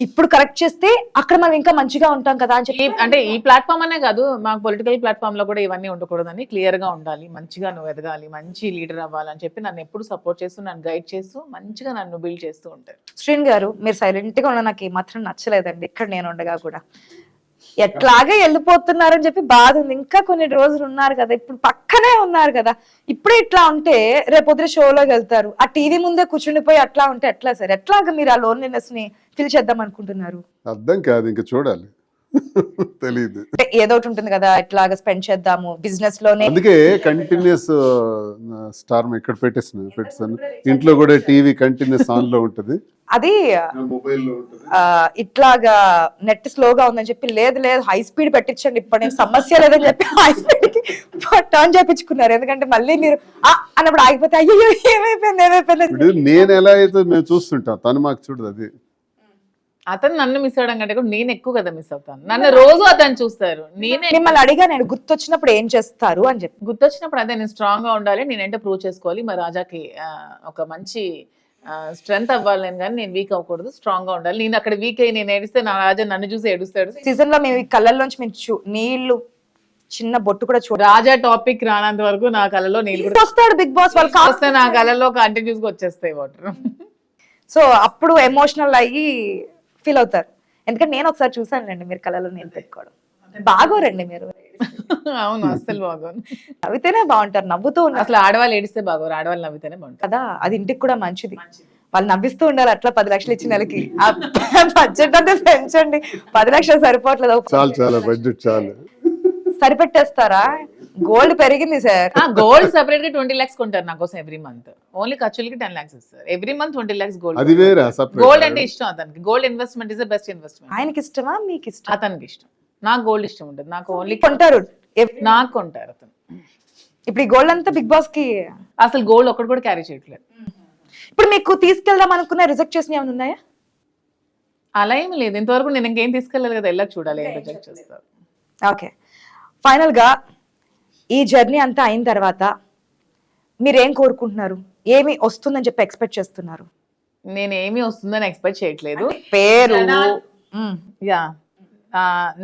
ఇప్పుడు కరెక్ట్ చేస్తే అక్కడ మనం ఇంకా మంచిగా ఉంటాం కదా అని చెప్పి. అంటే ఈ ప్లాట్ఫామ్ అనే కాదు, మాకు పొలిటికల్ ప్లాట్ఫామ్ లో కూడా ఇవన్నీ ఉండకూడదని, క్లియర్ గా ఉండాలి, మంచిగా నువ్వు ఎదగాలి, మంచి లీడర్ అవ్వాలని చెప్పి నన్ను ఎప్పుడు సపోర్ట్ చేస్తూ, నన్ను గైడ్ చేస్తూ, మంచిగా నన్ను బిల్డ్ చేస్తూ ఉంటారు. శ్రీన్ గారు, మీరు సైలెంట్ గా ఉన్న నాకు ఏమాత్రం నచ్చలేదండి ఇక్కడ నేను ఉండగా కూడా. ఎట్లాగే వెళ్ళిపోతున్నారని చెప్పి బాధ ఉంది. ఇంకా కొన్ని రోజులు ఉన్నారు కదా, ఇప్పుడు పక్కనే ఉన్నారు కదా, ఇప్పుడే ఇట్లా ఉంటే రేపొద్దున షోలోకి వెళ్తారు, ఆ టీవీ ముందే కూర్చుండిపోయి అట్లా ఉంటే ఎట్లా సార్? ఎట్లాగా మీరు ఆ లోన్లీనెస్ ని ఫిల్ చేద్దాం అనుకుంటున్నారు? అర్థం కాదు, ఇంకా చూడాలి. తెలీదు. అంటే ఏదో ఒకటి ఉంటుంది కదా, ఎట్లాగా స్పెండ్ చేద్దాము బిజినెస్ లోనే. అందుకే కంటిన్యూస్ స్టార్ ఇక్కడ పెట్టేసాను. ఇంట్లో కూడా టీవీ కంటిన్యూస్ ఆన్ లో ఉంటది, అది మొబైల్లో ఉంటది. ఇట్లాగా నెట్ స్లోగా ఉందని చెప్పి లేదు లేదు హై స్పీడ్ పెట్టించండి, ఇప్పుడు నేను సమస్య లేదని చెప్పి హై స్పీడ్ కి టర్న్ చేపించుకున్నారు. ఎందుకంటే మళ్ళీ మీరు అన్నప్పుడు ఆగిపోతే అయ్యో ఏమైపోయింది. ఇప్పుడు నేను ఎలా అయితే మేము చూస్తుంటాం, తను మాకు చూడదు. అది అతను నన్ను మిస్ అవ్వడం కంటే కూడా నేను ఎక్కువ కదా మిస్ అవుతాను. నన్ను రోజు అతను చూస్తారు. నేనే మిమ్మల్ని అడిగా నేను, గుర్తొచ్చినప్పుడు ఏం చేస్తారు అని చెప్పి. గుర్తొచ్చినప్పుడు అదే నేను స్ట్రాంగ్ గా ఉండాలి, నేనంటే ప్రూవ్ చేసుకోవాలి. మా రాజాకి ఒక మంచి స్ట్రెంత్ అవ్వాలి నేను, కానీ నేను వీక్ అవ్వకూడదు, స్ట్రాంగ్ గా ఉండాలి. నేను అక్కడ వీక్ అయ్యి నేను ఏడిస్తే నా రాజా నన్ను చూసి ఏడుస్తాడు. సీజన్ లో మేము కళ్ళల్లోంచి మేము నీళ్లు చిన్న బొట్టు కూడా చూడ. రాజా టాపిక్ రానంత వరకు నా కళ్ళలో నీళ్ళు కూడా వస్తాడు బిగ్ బాస్ వాళ్ళు వస్తే నా కళ్ళలో కంటిన్యూస్ గా వచ్చేస్తాయి వాటర్. సో అప్పుడు ఎమోషనల్ అయ్యి ఫీల్ అవుతారు. ఎందుకంటే నేను ఒకసారి చూసానులేండి మీరు కళ్ళలో నీళ్ళు పెట్టుకోవడం. బాగోరండి మీరు. అవును, అస్సలు బాగోను. నవ్వితేనే బాగుంటారు, నవ్వుతూ ఉన్నారు అసలు ఆడవాళ్ళు ఏడిస్తే బాగోరు, ఆడవాళ్ళు నవ్వితేనే బాగుంటారు కదా. అది ఇంటికి కూడా మంచిది. వాళ్ళు నవ్విస్తూ ఉండాలి. అట్లా 10 లక్షలు ఇచ్చిన నెలకి బడ్జెట్ అంటే పెంచండి. 10 లక్షలు సరిపోవట్లేదు. చాలు చాలా బడ్జెట్ చాలు. సరిపెట్టేస్తారా? గోల్డ్ పెరిగింది సార్. గోల్డ్ సెపరేట్ గా 20 lakhs కొంటారు నా కోసం ఎవ్రీ మంత్. ఓన్లీ ఖర్చులకి 10 lakhs ఇస్తారు. Every month 20 lakhs gold. అది వేరే. గోల్డ్ అంటే ఇష్టం అతనికి. Gold investment is the best investment. ఆయనకి ఇష్టమా మీకు ఇష్టం? అతనికి ఇష్టం. నాకు గోల్డ్ ఇష్టం ఉంటుంది. నాకు ఓన్లీ కొంటారు, నాకు కొంటారు అతను. ఇప్పుడు ఈ గోల్డ్ అంతా బిగ్ బాస్ కి అసలు గోల్డ్ ఒక్కటి కూడా క్యారీ చేయట్లేదు. ఇప్పుడు మీకు తీసుకెళ్దాం అనుకున్న రిజెక్ట్ చేసిన ఏమైనా ఉన్నాయా? అలా ఏమి లేదు ఇంతవరకు. నేను ఇంకేం తీసుకెళ్ళలేదు కదా, ఎలా చూడాలి ఏం రిజెక్ట్ చేస్తారు. ఓకే, ఫైనల్ గా ఈ జర్నీ అంతా అయిన తర్వాత మీరేం కోరుకుంటున్నారు? ఏమి వస్తుందని చెప్పి ఎక్స్పెక్ట్ చేస్తున్నారు? నేను ఏమి వస్తుందని ఎక్స్పెక్ట్ చేయట్లేదు. పేరు యా,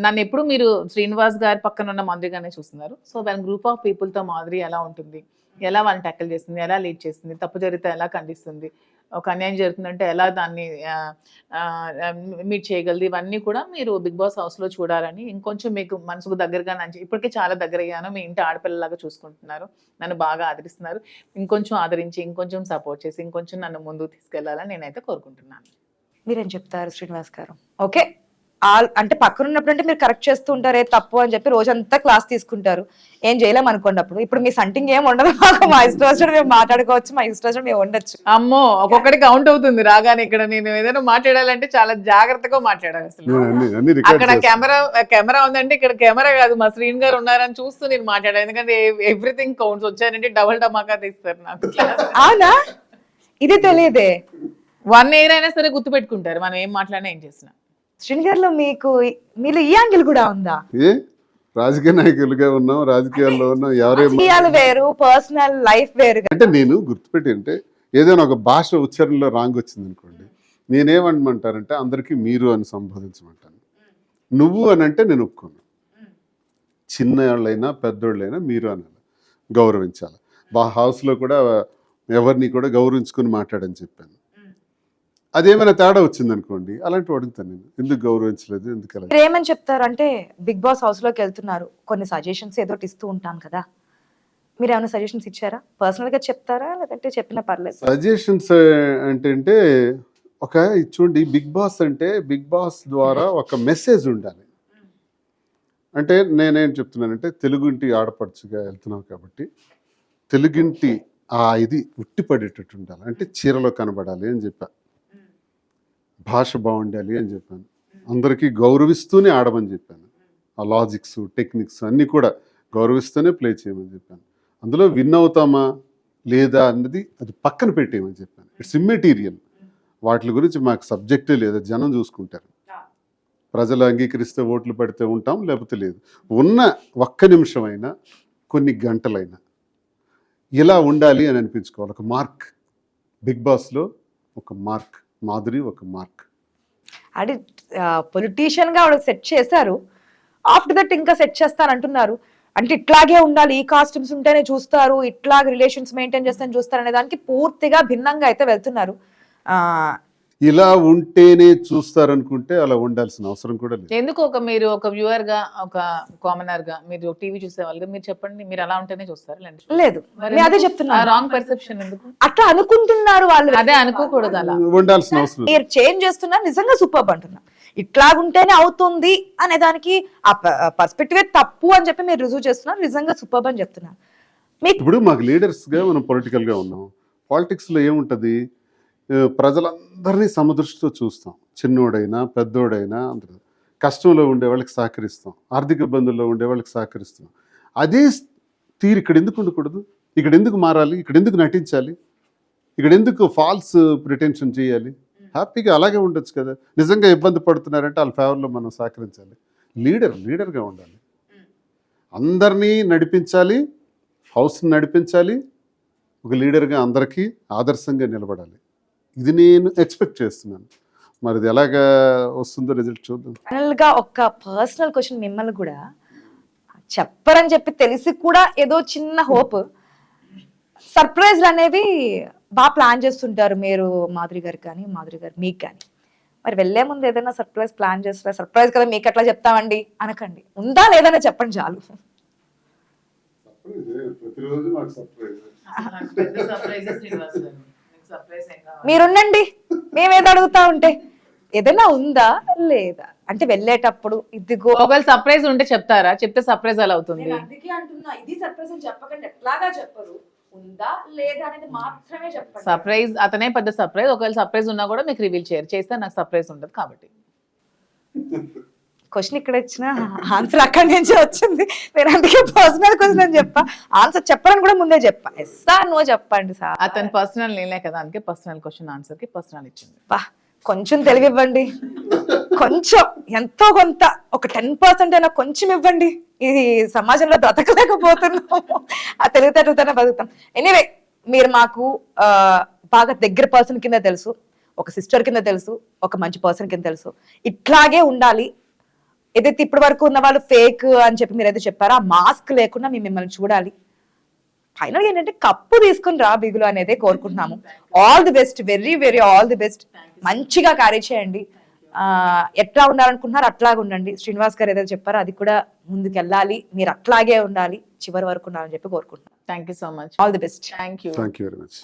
నన్ను ఎప్పుడు మీరు శ్రీనివాస్ గారి పక్కన ఉన్న మాధురి గానే చూస్తున్నారు. సో దాని గ్రూప్ ఆఫ్ పీపుల్ తో మాధురి ఎలా ఉంటుంది, ఎలా వాళ్ళని ట్యాకిల్ చేస్తుంది, ఎలా లీడ్ చేస్తుంది, తప్పు జరిగితే ఎలా ఖండిస్తుంది, ఒక అన్యాయం జరుగుతుందంటే ఎలా దాన్ని మీట్ చేయగలదు, ఇవన్నీ కూడా మీరు బిగ్ బాస్ హౌస్ లో చూడాలని, ఇంకొంచెం మీకు మనసుకు దగ్గరగా ఇప్పటికే చాలా దగ్గర అయ్యాను. మీ ఇంటి ఆడపిల్లలాగా చూసుకుంటున్నారు, నన్ను బాగా ఆదరిస్తున్నారు. ఇంకొంచెం ఆదరించి, ఇంకొంచెం సపోర్ట్ చేసి, ఇంకొంచెం నన్ను ముందుకు తీసుకెళ్లాలని నేనైతే కోరుకుంటున్నాను. మీరేం చెప్తారు శ్రీనివాస్ గారు? ఓకే, అంటే పక్కన ఉన్నప్పుడు అంటే మీరు కరెక్ట్ చేస్తూ ఉంటారే తప్పు అని చెప్పి రోజంతా క్లాస్ తీసుకుంటారు, ఏం చేయలేం అనుకోండి. అప్పుడు ఇప్పుడు మీ సంటింగ్ ఏం ఉండదు, మా ఇష్టం వచ్చినట్టు మేము మాట్లాడుకోవచ్చు, మా ఇష్టం వచ్చినట్టు మేము ఉండొచ్చు. అమ్మో, ఒక్కొక్కటి కౌంట్ అవుతుంది రాగానే. ఇక్కడ నేను ఏదైనా మాట్లాడాలంటే చాలా జాగ్రత్తగా మాట్లాడాలి. అసలు అక్కడ కెమెరా ఉందంటే ఇక్కడ కెమెరా కాదు, మా శ్రీన్ గారు ఉన్నారని చూస్తూ నేను మాట్లాడాను. ఎందుకంటే ఎవ్రీథింగ్ కౌంట్స్. వచ్చానంటే డబల్ టమాకా తీస్తారు నాకు. అవునా? ఇది తెలియదే. 1 year అయినా సరే గుర్తు పెట్టుకుంటారు మనం ఏం మాట్లాడినా ఏం చేసినా. శ్రీన్ గారిలో మీలో ఈ యాంగిల్ కూడా ఉందా? రాజకీయ నాయకులుగా ఉన్నాం, రాజకీయాల్లో ఉన్నాం, రాజకీయాలు వేరు, పర్సనల్ లైఫ్ వేరు. అంటే నేను గుర్తుపెట్టి అంటే ఏదైనా ఒక భాష ఉచ్చారణలో రాంగ్ వచ్చింది అనుకోండి, నేనేమనమంటారంటే అందరికీ మీరు అని సంబోధించమంటాను. నువ్వు అని అంటే నేను ఒప్పుకోను. చిన్నవాళ్ళైనా పెద్దోళ్ళైనా మీరు అనాలి, గౌరవించాలి. హౌస్లో కూడా ఎవరిని కూడా గౌరవించుకుని మాట్లాడని చెప్పాను. అదేమైనా తేడా వచ్చింది అనుకోండి, అలాంటి అడుగుతాను నేను, ఎందుకు గౌరవించలేదు, ఎందుకు అలా. మీరు ఏమని చెప్తారు అంటే బిగ్ బాస్ హౌస్ లోకి వెళ్తున్నారు, కొన్ని సజెషన్స్ ఏదో ఇస్తూ ఉంటాను కదా, మీరు ఏమైనా సజెషన్స్ ఇచ్చారా? పర్సనల్ గా చెప్తారా, లేదంటే చెప్పినా పర్లేదు? సజెషన్స్ అంటే ఒక చూడండి, బిగ్ బాస్ అంటే బిగ్ బాస్ ద్వారా ఒక మెసేజ్ ఉండాలి. అంటే నేనేం చెప్తున్నానంటే తెలుగుంటి ఆడపడుచుగా వెళ్తున్నాం కాబట్టి తెలుగింటి ఇది ఉట్టిపడేటట్టు ఉండాలి, అంటే చీరలో కనబడాలి అని చెప్పా, భాష బాగుండాలి అని చెప్పాను, అందరికీ గౌరవిస్తూనే ఆడమని చెప్పాను, ఆ లాజిక్స్ టెక్నిక్స్ అన్నీ కూడా గౌరవిస్తూనే ప్లే చేయమని చెప్పాను. అందులో విన్ అవుతామా లేదా అన్నది అది పక్కన పెట్టేయమని చెప్పాను. ఇట్స్ ఇమ్మెటీరియల్, వాటి గురించి మాకు సబ్జెక్టే లేదు, జనం చూసుకుంటారు. ప్రజలు అంగీకరిస్తే ఓట్లు పడితే ఉంటాం, లేకపోతే లేదు. ఉన్న ఒక్క నిమిషమైనా కొన్ని గంటలైనా ఇలా ఉండాలి అని అనిపించుకోవాలి. ఒక మార్క్, బిగ్ బాస్లో ఒక మార్క్, మాధురి ఒక మార్క్. అది పొలిటీషియన్గా ఆవిడ సెట్ చేశారు, ఆఫ్టర్ దట్ ఇంకా సెట్ చేస్తానంటున్నారు. అంటే ఇట్లాగే ఉండాలి, ఈ కాస్ట్యూమ్స్ ఉంటేనే చూస్తారు, ఇట్లాగే రిలేషన్స్ మెయింటైన్ చేస్తేనే చూస్తారు అనే దానికి పూర్తిగా భిన్నంగా అయితే వెళ్తున్నారు. ఇలా ఉంటేనే చూస్తారనుకుంటే అలా ఉండాల్సిన అవసరం కూడా లేదు. ఎందుకు మీరు ఒక వ్యూవర్ గా, ఒక కామనర్ గా, మీరు టీవీ చూసే వాళ్ళగా మీరు చెప్పండి, మీరు అలా ఉంటేనే చూస్తారు? లేదు, నేను అదే చెప్తున్నా. రాంగ్ పర్సెప్షన్ ఎందుకు అట్లా అనుకుంటున్నారు వాళ్ళు, అదే అనుకోకూడదు. అలా ఉండాల్సిన అవసరం మీరు చేంజ్ చేస్తున్నారు, నిజంగా సూపర్ అంటున్నా. ఇట్లాగుంటేనే అవుతుంది అనే దానికి ఆ పర్స్పెక్టివ్ తప్పు అని చెప్పి మీరు రుజువు చేస్తున్నారు, నిజంగా సూపర్ అని చెప్తున్నారు. ఇప్పుడు మాకు లీడర్స్గా మనం పొలిటికల్గా ఉన్నాం. పాలిటిక్స్లో ఏముంటుంది, ప్రజలందరినీ సమదృష్టితో చూస్తాం, చిన్నోడైనా పెద్దోడైనా అందరూ. కష్టంలో ఉండే వాళ్ళకి సహకరిస్తాం, ఆర్థిక ఇబ్బందుల్లో ఉండే వాళ్ళకి సహకరిస్తాం. అదే తీరు ఇక్కడ ఎందుకు ఉండకూడదు? ఇక్కడ ఎందుకు మారాలి? ఇక్కడ ఎందుకు నటించాలి? ఇక్కడ ఎందుకు ఫాల్స్ ప్రిటెన్షన్ చేయాలి? హ్యాపీగా అలాగే ఉండొచ్చు కదా. నిజంగా ఇబ్బంది పడుతున్నారంటే వాళ్ళ ఫేవర్లో మనం సహకరించాలి. లీడర్గా ఉండాలి, అందరినీ నడిపించాలి, హౌస్ని నడిపించాలి, ఒక లీడర్గా అందరికీ ఆదర్శంగా నిలబడాలి. ఇది నేను ఎక్స్పెక్ట్ చేస్తున్నాను. మరి ఇది ఎలాగా వస్తుందో రిజల్ట్ చూద్దాం. ఫైనల్గా ఒక పర్సనల్ క్వశ్చన్ మిమ్మల్ని కూడా చెప్పరని చెప్పి తెలిసి కూడా ఏదో చిన్న హోప్, సర్ప్రైజ్లు అనేవి బాగా ప్లాన్ చేస్తుంటారు మీరు, మాధురి గారు కానీ, మాధురి గారు మీకు కానీ. మరి వెళ్ళే ముందు ఏదైనా సర్ప్రైజ్ ప్లాన్ చేస్తారా? సర్ప్రైజ్ కదా మీకు ఎట్లా చెప్తామండి అనకండి, ఉందా లేదనే చెప్పండి చాలు. ప్రతిరోజు మాకు సర్ప్రైజ్. మీరుండండి, మేమేదో అడుగుతా ఉంటే. ఏదైనా ఉందా లేదా అంటే వెళ్ళేటప్పుడు ఇదిగో. ఒకవేళ సర్ప్రైజ్ ఉంటే చెప్తారా? చెప్తే సర్ప్రైజ్ అలా అవుతుంది. అందుకే అంటున్నా, ఇది సర్ప్రైజ్ అని చెప్పకండి, ఎట్లాగా చెప్పరు, ఉందా లేదా అనేది మాత్రమే చెప్పండి. సర్ప్రైజ్ అతనే పెద్ద సర్ప్రైజ్. ఒకవేళ సర్ప్రైజ్ ఉన్నా కూడా మీకు రివీల్ చేయరు, చేస్తే నాకు సర్ప్రైజ్ ఉండదు కాబట్టి. క్వశ్చన్ ఇక్కడ ఇచ్చిన ఆన్సర్ అక్కడి నుంచి వచ్చింది. నేను అందుకే పర్సనల్ క్వశ్చన్ అని చెప్పా, ఆన్సర్ చెప్పాలని కూడా ముందే చెప్పా. సార్ నువ్వు చెప్పండి సార్. అతను పర్సనల్ నేనే కదా, అందుకే పర్సనల్ క్వశ్చన్ ఆన్సర్ కి పర్సనల్ ఇచ్చింది. కొంచెం తెలివి ఇవ్వండి, కొంచెం ఎంతో కొంత, ఒక 10% అయినా కొంచెం ఇవ్వండి. ఇది సమాజంలో బ్రతకలేకపోతున్నాము, ఆ తెలివితేటలతోనే బతుకుతాం. ఎనీవే, మీరు మాకు బాగా దగ్గర పర్సన్ కింద తెలుసు, ఒక సిస్టర్ కింద తెలుసు, ఒక మంచి పర్సన్ కింద తెలుసు. ఇట్లాగే ఉండాలి. ఏదైతే ఇప్పటి వరకు ఉన్న వాళ్ళు ఫేక్ అని చెప్పి మీరు ఏదైతే చెప్పారో, ఆ మాస్క్ లేకుండా మేము మిమ్మల్ని చూడాలి. ఫైనల్ ఏంటంటే కప్పు తీసుకుని రా బిగులు అనేదే కోరుకుంటున్నాము. All the best, very very all the best. మంచిగా క్యారీ చేయండి. ఎట్లా ఉండాలనుకుంటున్నారు అట్లాగే ఉండండి. శ్రీనివాస్ గారు ఏదైతే చెప్పారో అది కూడా ముందుకు వెళ్ళాలి, మీరు అట్లాగే ఉండాలి, చివరి వరకు ఉండాలని చెప్పి కోరుకుంటున్నాను. Thank you so much, all the best. Thank you. Thank you very much.